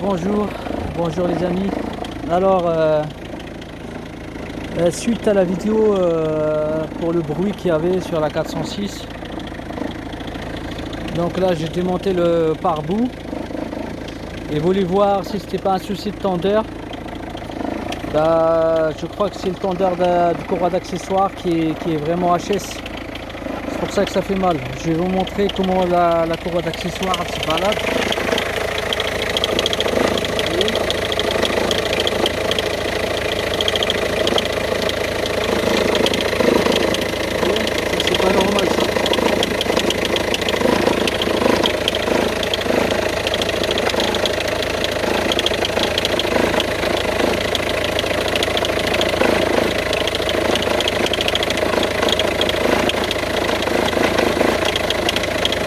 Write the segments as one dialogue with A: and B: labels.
A: Bonjour les amis. Alors, suite à la vidéo pour le bruit qu'il y avait sur la 406, donc là j'ai démonté le pare-boue et voulu voir si c'était pas un souci de tendeur. Je crois que c'est le tendeur du courroie d'accessoires qui est vraiment HS. C'est pour ça que ça fait mal. Je vais vous montrer comment la courroie d'accessoires se balade. C'est pas normal ça.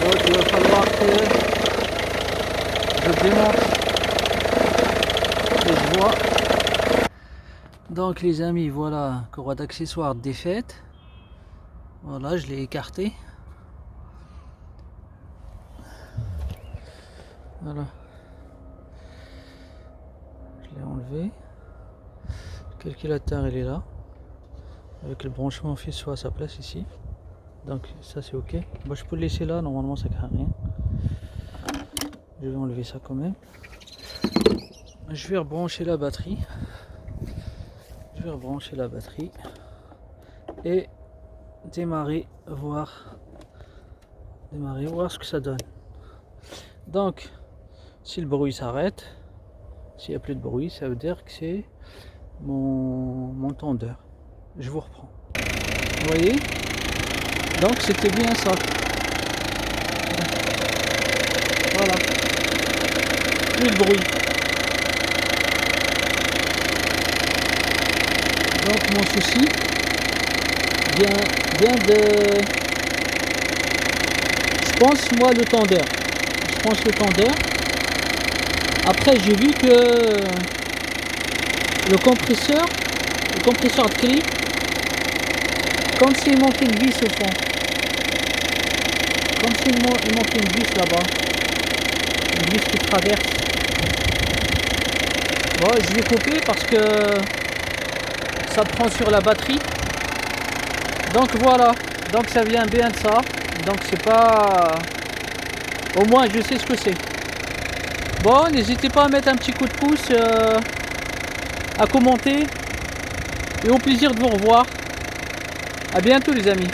A: Donc il va falloir que je démonte et je vois. Donc les amis, voilà, courroie d'accessoires défaite. Voilà, je l'ai écarté. Voilà. Je l'ai enlevé. Le calculateur il est là. Avec le branchement faisceau à sa place ici. Donc ça c'est ok. Bon, je peux le laisser là, normalement ça ne craint rien. Je vais enlever ça quand même. Je vais rebrancher la batterie. Et démarrer voir ce que ça donne. Donc si le bruit s'arrête, s'il n'y a plus de bruit, ça veut dire que c'est mon tendeur. Je vous reprends. Vous voyez? Donc c'était bien ça. Voilà. Plus de bruit. Donc mon souci vient de... Je pense moi le tendeur. Après j'ai vu que le compresseur de clé, comme s'il manquait une vis au fond. Comme s'il manquait une vis là-bas. Une vis qui traverse. Bon, je vais couper parce que ça prend sur la batterie. Donc voilà. Donc ça vient bien de ça. Donc c'est pas... Au moins je sais ce que c'est. Bon, n'hésitez pas à mettre un petit coup de pouce, à commenter. Et au plaisir de vous revoir. À bientôt les amis.